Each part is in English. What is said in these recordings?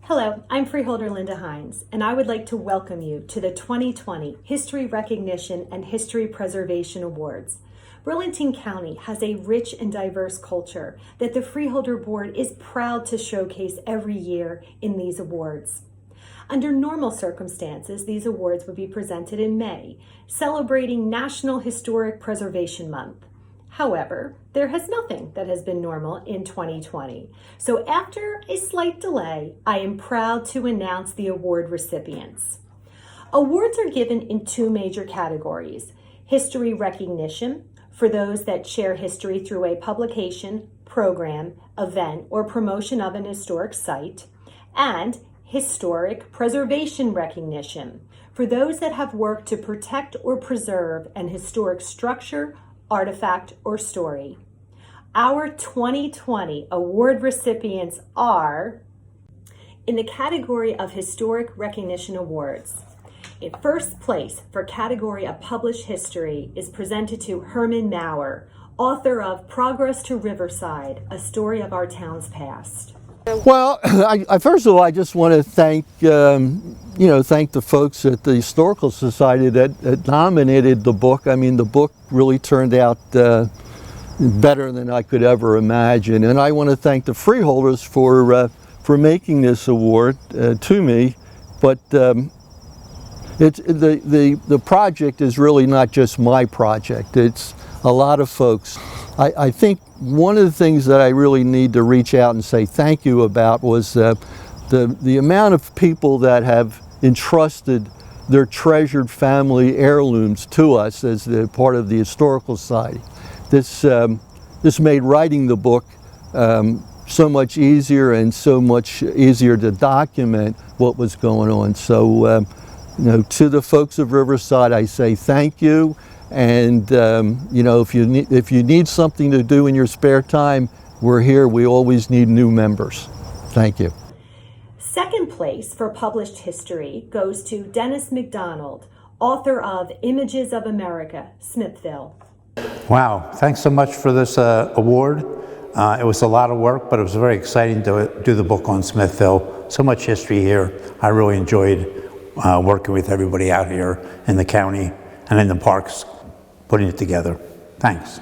Hello, I'm Freeholder Linda Hynes, and I would like to welcome you to the 2020 History Recognition and History Preservation Awards. Burlington County has a rich and diverse culture that the Freeholder Board is proud to showcase every year in these awards. Under normal circumstances, these awards would be presented in May, celebrating National Historic Preservation Month. However, there has nothing that has been normal in 2020. So after a slight delay, I am proud to announce the award recipients. Awards are given in two major categories: history recognition, for those that share history through a publication, program, event, or promotion of an historic site, and historic preservation recognition, for those that have worked to protect or preserve an historic structure, artifact, or story. Our 2020 award recipients are, in the category of Historic Recognition Awards, in first place for category of Published History is presented to Herman Maurer, author of Progress to Riverside, A Story of Our Town's Past. Well, first of all, I just want to thank thank the folks at the Historical Society that nominated the book. I mean, the book really turned out better than I could ever imagine, and I want to thank the freeholders for making this award to me. But it's the project is really not just my project. It's a lot of folks. I think one of the things that I really need to reach out and say thank you about was the amount of people that have entrusted their treasured family heirlooms to us as the part of the Historical Society. This made writing the book so much easier and so much easier to document what was going on. So, to the folks of Riverside, I say thank you. And if you need something to do in your spare time, we're here. We always need new members. Thank you. Second place for published history goes to Dennis McDonald, author of Images of America, Smithville. Wow, thanks so much for this award. It was a lot of work, but it was very exciting to do the book on Smithville. So much history here. I really enjoyed working with everybody out here in the county and in the parks, putting it together. Thanks.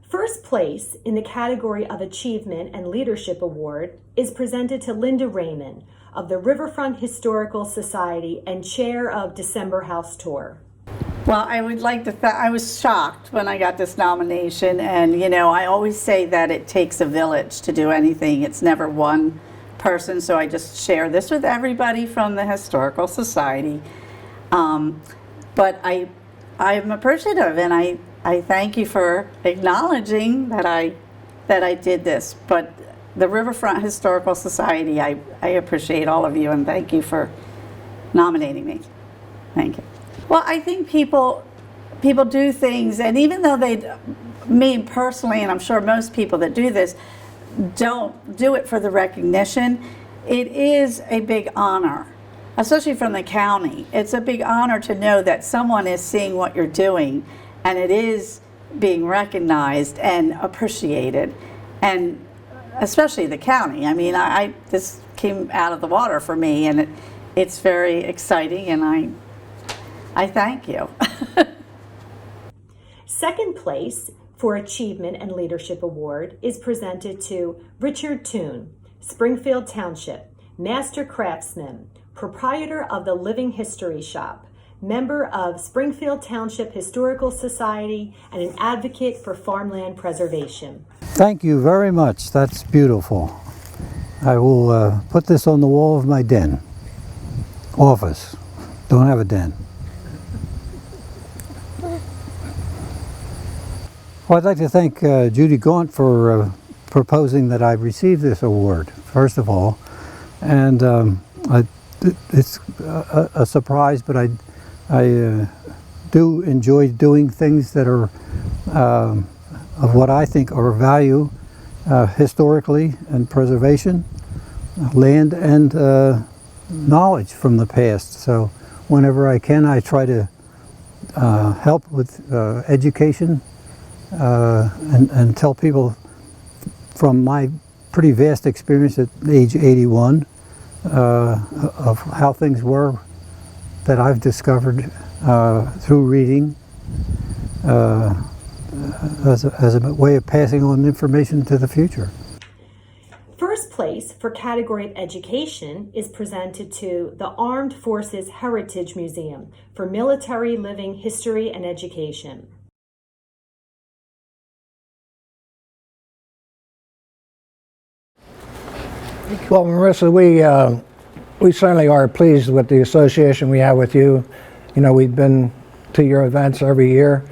First place in the category of Achievement and Leadership Award is presented to Linda Raymond of the Riverfront Historical Society and chair of December House Tour. Well, I would like to I was shocked when I got this nomination, and I always say that it takes a village to do anything. It's never one person, so I just share this with everybody from the Historical Society. But I'm appreciative, and I thank you for acknowledging that I did this. But the Riverfront Historical Society, I appreciate all of you, and thank you for nominating me. Thank you. Well, I think people do things, and even though me personally, and I'm sure most people that do this, don't do it for the recognition, it is a big honor. Especially from the county. It's a big honor to know that someone is seeing what you're doing and it is being recognized and appreciated, and especially the county. I mean, this came out of the water for me, and it's very exciting, and I thank you. Second place for Achievement and Leadership Award is presented to Richard Toon, Springfield Township, Master Craftsman, proprietor of the Living History Shop, member of Springfield Township Historical Society, and an advocate for farmland preservation. Thank you very much. That's beautiful. I will put this on the wall of my den. Office. Don't have a den. Well, I'd like to thank Judy Gaunt for proposing that I receive this award, first of all. And it's a surprise, but I do enjoy doing things that are of what I think are value historically and preservation, land and knowledge from the past. So whenever I can, I try to help with education and tell people from my pretty vast experience at age 81 of how things were that I've discovered through reading as a way of passing on information to the future. First place for category of education is presented to the Armed Forces Heritage Museum for military living history and education. Well, Marissa, we certainly are pleased with the association we have with you. You know, we've been to your events every year.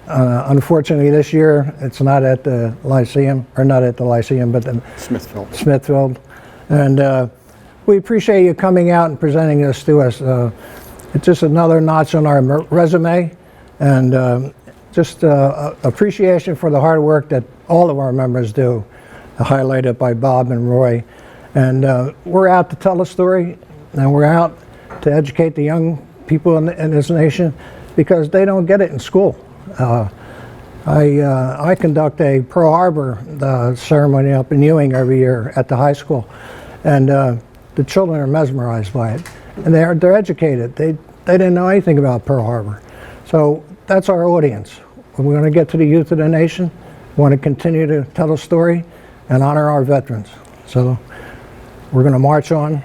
Unfortunately, this year it's not at the Lyceum, or not at the Lyceum, but in Smithfield. And we appreciate you coming out and presenting this to us. It's just another notch on our resume, and just appreciation for the hard work that all of our members do, highlighted by Bob and Roy. And we're out to tell a story, and we're out to educate the young people in this nation, because they don't get it in school. I conduct a Pearl Harbor ceremony up in Ewing every year at the high school, and the children are mesmerized by it, and they're educated. They didn't know anything about Pearl Harbor. So that's our audience. We want to get to the youth of the nation. We want to continue to tell a story and honor our veterans. So we're going to march on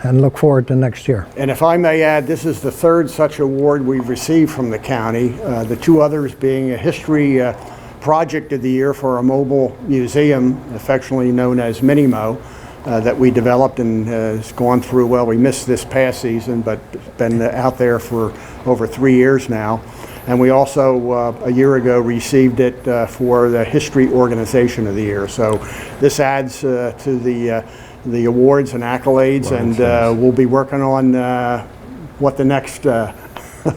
and look forward to next year. And if I may add, this is the third such award we've received from the county, the two others being a History Project of the Year for a mobile museum, affectionately known as Minimo, that we developed and has gone through, well, we missed this past season, but been out there for over 3 years now. And we also, a year ago, received it for the History Organization of the Year. So this adds to the awards and accolades, and we'll be working on what the next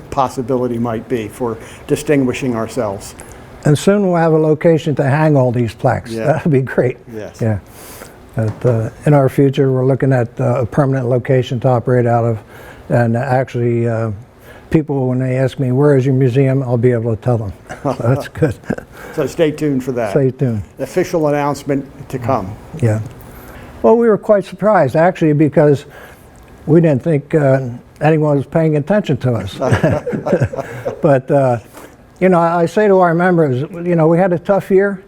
possibility might be for distinguishing ourselves. And soon we'll have a location to hang all these plaques. Yeah. That'll be great. Yes. Yeah. But, in our future, we're looking at a permanent location to operate out of, and actually, people, when they ask me, where is your museum, I'll be able to tell them. So that's good. So stay tuned for that. Stay tuned. Official announcement to come. Yeah. Well, we were quite surprised, actually, because we didn't think anyone was paying attention to us. But, you know, I say to our members, you know, we had a tough year,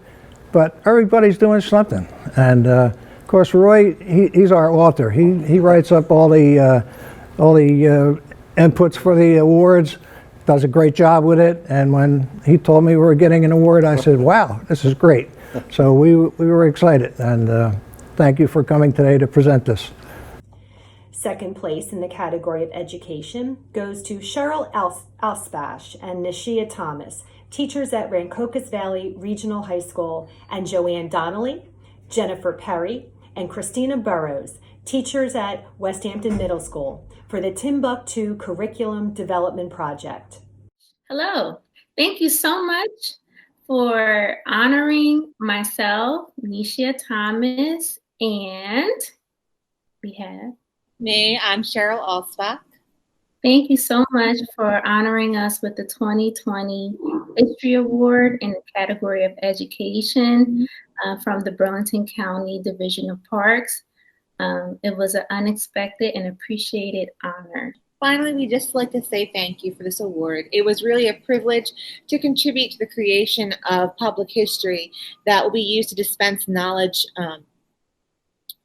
but everybody's doing something. And, of course, Roy, he's our author. He writes up all the inputs for the awards, does a great job with it. And when he told me we were getting an award, I said, wow, this is great. So we were excited. And thank you for coming today to present this. Second place in the category of education goes to Cheryl Alspash and Nishia Thomas, teachers at Rancocas Valley Regional High School, and Joanne Donnelly, Jennifer Perry, and Christina Burrows, teachers at Westhampton Middle School, for the Timbuktu Curriculum Development Project. Hello, thank you so much for honoring myself, Nishia Thomas, and we have me. I'm Cheryl Alsbach. Thank you so much for honoring us with the 2020 History Award in the category of education from the Burlington County Division of Parks. It was an unexpected and appreciated honor. Finally, we'd just like to say thank you for this award. It was really a privilege to contribute to the creation of public history that will be used to dispense knowledge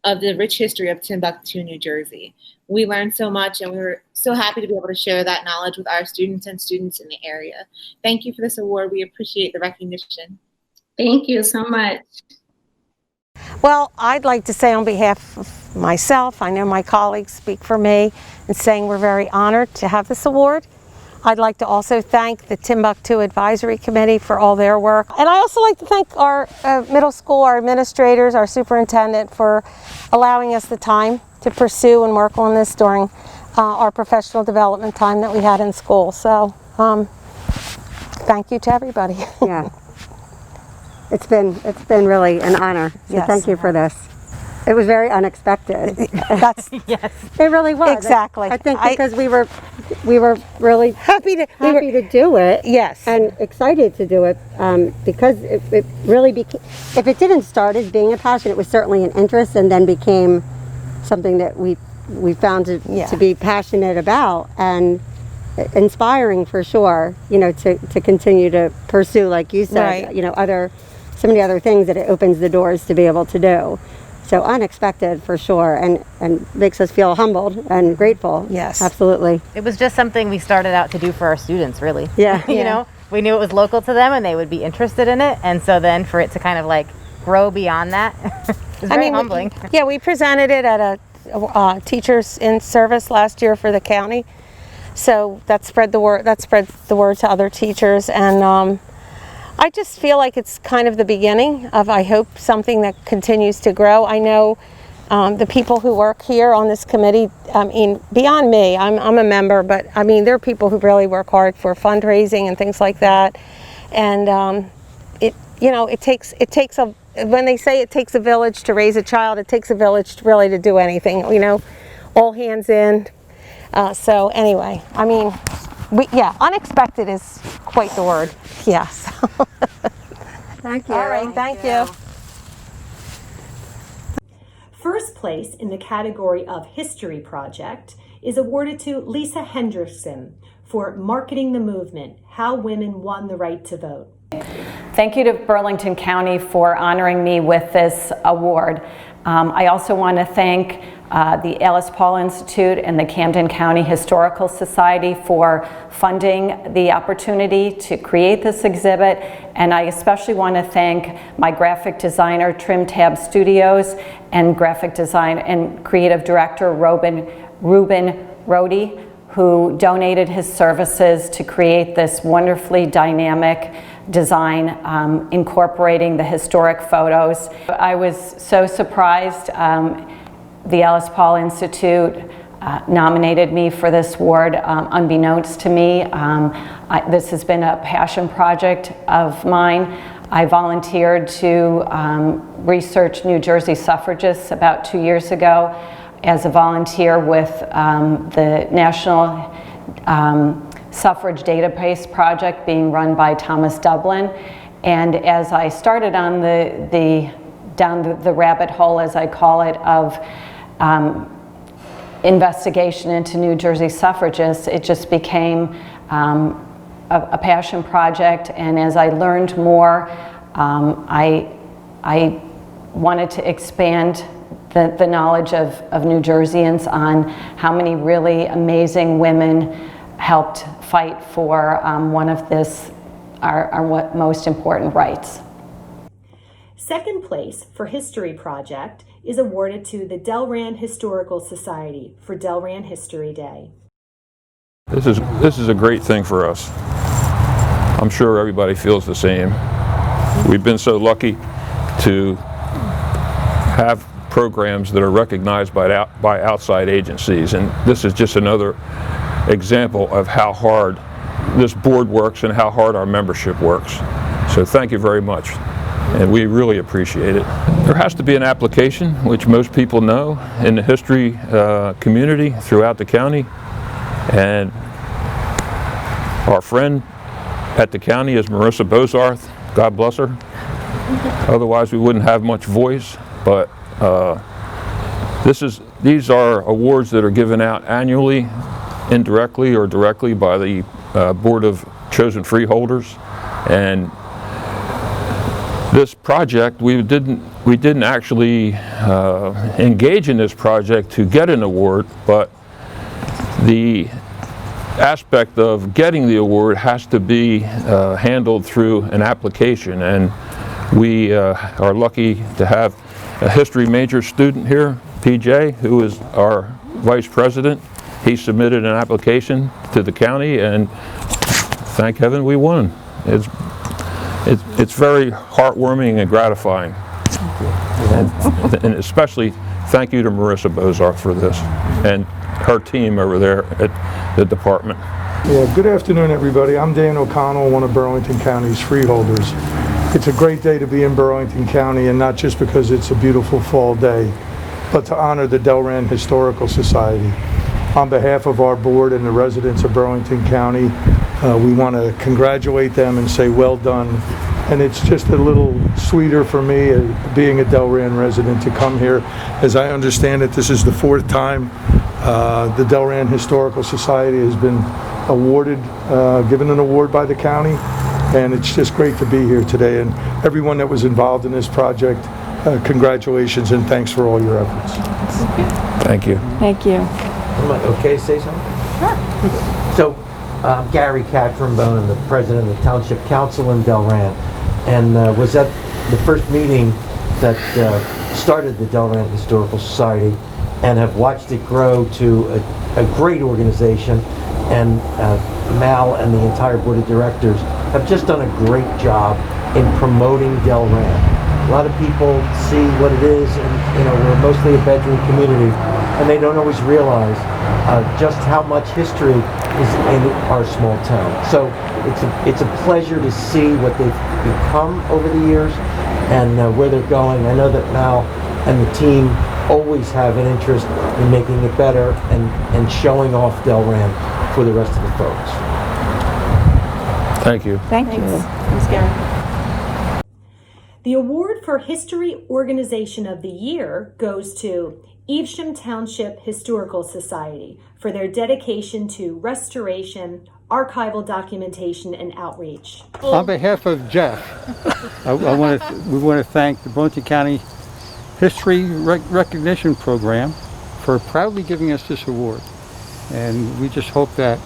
of the rich history of Timbuktu, New Jersey. We learned so much, and we were so happy to be able to share that knowledge with our students and students in the area. Thank you for this award. We appreciate the recognition. Thank you so much. Well, I'd like to say on behalf of myself, I know my colleagues speak for me, in saying we're very honored to have this award. I'd like to also thank the Timbuktu Advisory Committee for all their work. And I also like to thank our middle school, our administrators, our superintendent for allowing us the time to pursue and work on this during our professional development time that we had in school. So thank you to everybody. Yeah. It's been really an honor. So yes. Thank you for this. It was very unexpected. That's Yes. It really was. Exactly. I think because we were really happy to do it. Yes. And excited to do it because it really became, if it didn't start as being a passion, it was certainly an interest and then became something that we found to be passionate about and inspiring for sure, you know, to continue to pursue, like you said, Right. you know, so many other things that it opens the doors to be able to do. So unexpected for sure, and makes us feel humbled and grateful. Yes. Absolutely. It was just something we started out to do for our students, really. Yeah. You know, we knew it was local to them and they would be interested in it. And so then for it to kind of like grow beyond that, it's very humbling. We presented it at a Teachers in Service last year for the county. So that spread the word to other teachers, and I just feel like it's kind of the beginning of, I hope, something that continues to grow. I know the people who work here on this committee, I mean, beyond me, I'm a member, but I mean, there are people who really work hard for fundraising and things like that. And it takes a, when they say it takes a village to raise a child, it takes a village really to do anything, you know, all hands in. So anyway, I mean, unexpected is quite the word. Yes. Thank you. All right, thank you. First place in the category of History Project is awarded to Lisa Hendrickson for Marketing the Movement, How Women Won the Right to Vote. Thank you to Burlington County for honoring me with this award. I also want to thank the Alice Paul Institute and the Camden County Historical Society for funding the opportunity to create this exhibit, and I especially want to thank my graphic designer, Trim Tab Studios, and graphic design and creative director, Ruben Rohde, who donated his services to create this wonderfully dynamic design incorporating the historic photos. I was so surprised. The Alice Paul Institute nominated me for this award unbeknownst to me. This has been a passion project of mine. I volunteered to research New Jersey suffragists about 2 years ago as a volunteer with the National Suffrage Database Project being run by Thomas Dublin. And as I started on down the rabbit hole, as I call it, of investigation into New Jersey suffragists, it just became a passion project. And as I learned more, I wanted to expand the knowledge of New Jerseyans on how many really amazing women helped fight for one of our most important rights. Second place for History Project is awarded to the Delran Historical Society for Delran History Day. This is a great thing for us. I'm sure everybody feels the same. We've been so lucky to have programs that are recognized by outside agencies, and this is just another example of how hard this board works and how hard our membership works. So thank you very much, and we really appreciate it. There has to be an application, which most people know in the history community throughout the county, and our friend at the county is Marissa Bozarth. God bless her. Otherwise we wouldn't have much voice, but these are awards that are given out annually, indirectly or directly, by the Board of Chosen Freeholders. And this project, we didn't actually engage in this project to get an award, but the aspect of getting the award has to be handled through an application, and we are lucky to have a history major student here, PJ, who is our vice president. He submitted an application to the county, and thank heaven we won. It's very heartwarming and gratifying. And especially thank you to Marissa Bozarth for this and her team over there at the department. Yeah, good afternoon, everybody. I'm Dan O'Connell, one of Burlington County's freeholders. It's a great day to be in Burlington County, and not just because it's a beautiful fall day. but to honor the Delran Historical Society. On behalf of our board and the residents of Burlington County, we want to congratulate them and say well done. And it's just a little sweeter for me, being a Delran resident, to come here. As I understand it, this is the 4th time the Delran Historical Society has been awarded, given an award by the county. And it's just great to be here today. And everyone that was involved in this project, congratulations and thanks for all your efforts. Thank you. Thank you. Am I okay to say something? Sure. So, Gary Catronbone, I'm the president of the Township Council in Delran, and was at the first meeting that started the Delran Historical Society, and have watched it grow to a great organization. And Mal and the entire board of directors have just done a great job in promoting Delran. A lot of people see what it is, and we're mostly a bedroom community, and they don't always realize just how much history is in our small town. So it's a pleasure to see what they've become over the years and where they're going. I know that Mal and the team always have an interest in making it better and showing off Delran for the rest of the folks. Thank you. Thank you. Thanks, Gary. The award for History Organization of the Year goes to Evesham Township Historical Society for their dedication to restoration, archival documentation, and outreach. On behalf of Jeff, we want to thank the Burlington County History Recognition Program for proudly giving us this award. And we just hope that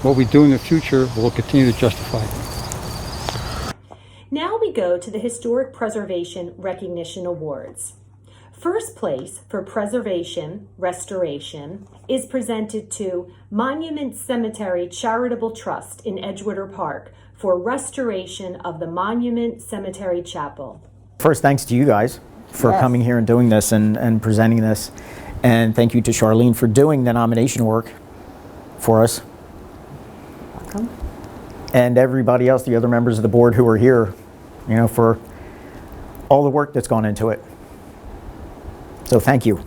what we do in the future will continue to justify it. Now we go to the Historic Preservation Recognition Awards. First place for Preservation Restoration is presented to Monument Cemetary Charitable Trust in Edgewater Park for restoration of the Monument Cemetery Chapel. First, thanks to you guys for coming here and doing this and presenting this. And thank you to Charlene for doing the nomination work for us. Welcome. And everybody else, the other members of the board who are here, for all the work that's gone into it. So thank you.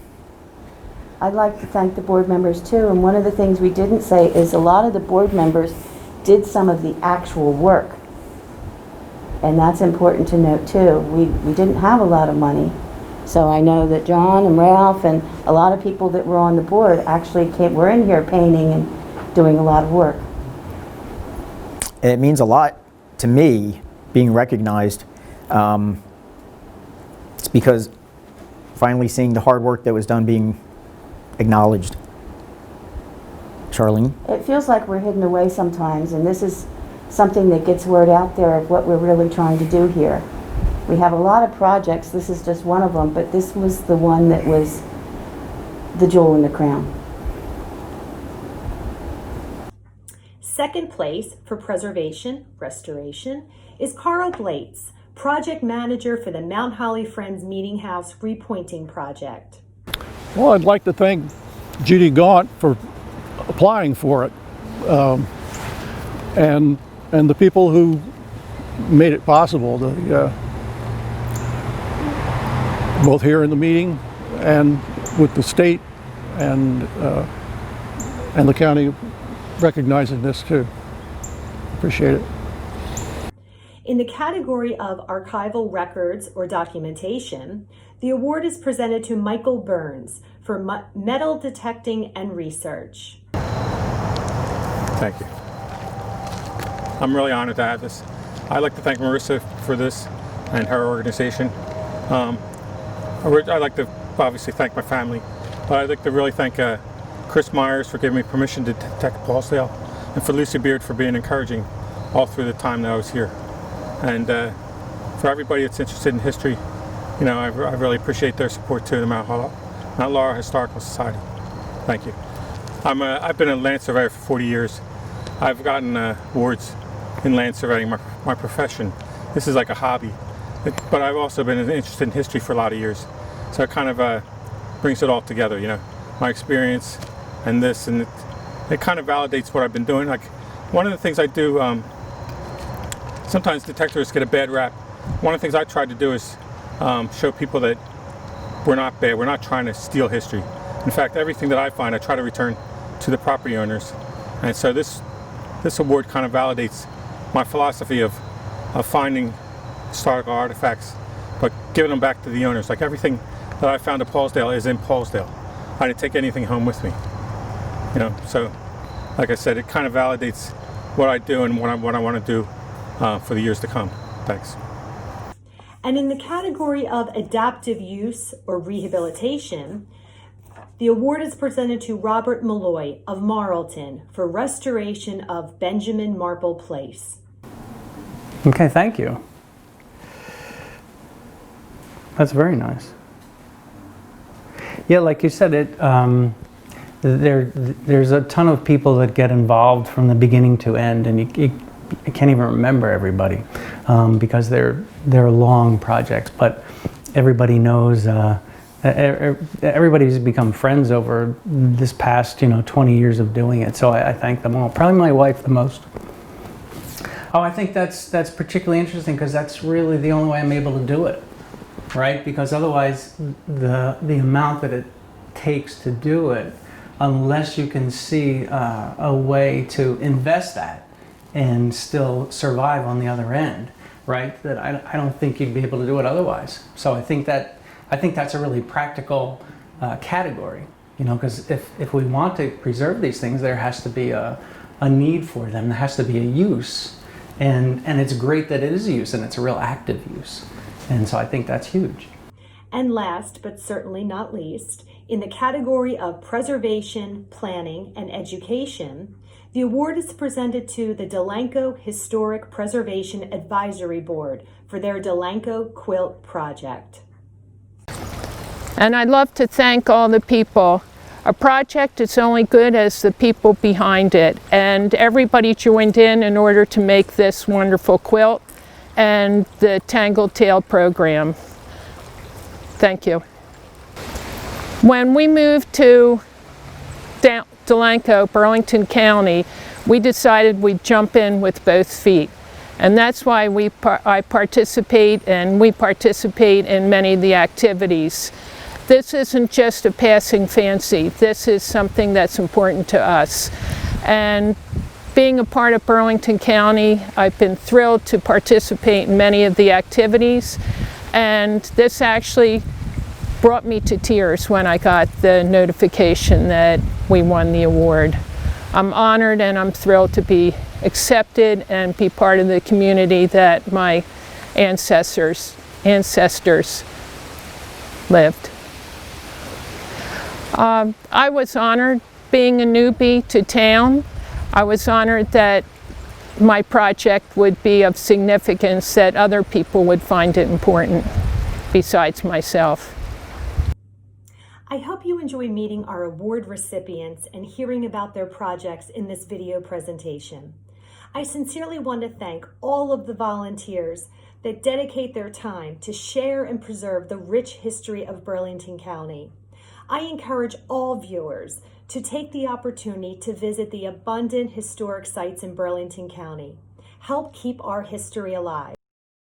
I'd like to thank the board members too, and one of the things we didn't say is a lot of the board members did some of the actual work. And that's important to note too. We didn't have a lot of money. So I know that John and Ralph and a lot of people that were on the board actually were in here painting and doing a lot of work. It means a lot to me being recognized. It's because finally seeing the hard work that was done being acknowledged. Charlene? It feels like we're hidden away sometimes, and this is something that gets word out there of what we're really trying to do here. We have a lot of projects, this is just one of them, but this was the one that was the jewel in the crown. Second place for Preservation Restoration is Carl Blates, Project Manager for the Mount Holly Friends Meeting House Repointing Project. Well, I'd like to thank Judy Gaunt for applying for it, and the people who made it possible, both here in the meeting and with the state and the county recognizing this too. Appreciate it. In the category of archival records or documentation, the award is presented to Michael Burns for metal detecting and research. Thank you. I'm really honored to have this. I'd like to thank Marissa for this and her organization. I'd like to obviously thank my family, but I'd like to really thank Chris Myers for giving me permission to detect Paulsdale, and for Lucy Beard for being encouraging all through the time that I was here. And for everybody that's interested in history, I really appreciate their support too, the Mount Laurel Historical Society. Thank you. I've been a land surveyor for 40 years. I've gotten awards in land surveying, my profession. This is like a hobby. But I've also been interested in history for a lot of years. So it kind of brings it all together, my experience and this, and it kind of validates what I've been doing. Like, one of the things I do, sometimes detectives get a bad rap. One of the things I try to do is show people that we're not bad. We're not trying to steal history. In fact, everything that I find, I try to return to the property owners. And so this award kind of validates my philosophy of finding historical artifacts, but giving them back to the owners. Like everything that I found at Paulsdale is in Paulsdale. I didn't take anything home with me. You know, so like I said, it kind of validates what I do and what I want to do for the years to come. Thanks. And in the category of adaptive use or rehabilitation, the award is presented to Robert Malloy of Marlton for restoration of Benjamin Marple Place. Okay, thank you. That's very nice. Yeah, like you said, there's a ton of people that get involved from the beginning to end, and you can't even remember everybody because they're long projects. But everybody knows. Everybody's become friends over this past 20 years of doing it. So I thank them all. Probably my wife the most. Oh, I think that's particularly interesting because that's really the only way I'm able to do it. Right? Because otherwise, the amount that it takes to do it, unless you can see a way to invest that and still survive on the other end, right? That I don't think you'd be able to do it otherwise. So I think that's a really practical category, because if we want to preserve these things, there has to be a need for them. There has to be a use, and it's great that it is a use and it's a real active use. And so I think that's huge. And last, but certainly not least, in the category of preservation, planning, and education, the award is presented to the Delanco Historic Preservation Advisory Board for their Delanco Quilt Project. And I'd love to thank all the people. A project is only good as the people behind it, and everybody joined in order to make this wonderful quilt and the Tangled Tale program. Thank you. When we moved to Delanco, Burlington County, we decided we'd jump in with both feet. And that's why I participate, and we participate in many of the activities. This isn't just a passing fancy. This is something that's important to us. And being a part of Burlington County, I've been thrilled to participate in many of the activities, and this actually brought me to tears when I got the notification that we won the award. I'm honored and I'm thrilled to be accepted and be part of the community that my ancestors lived. I was honored being a newbie to town. I was honored that my project would be of significance, that other people would find it important besides myself. I hope you enjoy meeting our award recipients and hearing about their projects in this video presentation. I sincerely want to thank all of the volunteers that dedicate their time to share and preserve the rich history of Burlington County. I encourage all viewers to take the opportunity to visit the abundant historic sites in Burlington County. Help keep our history alive.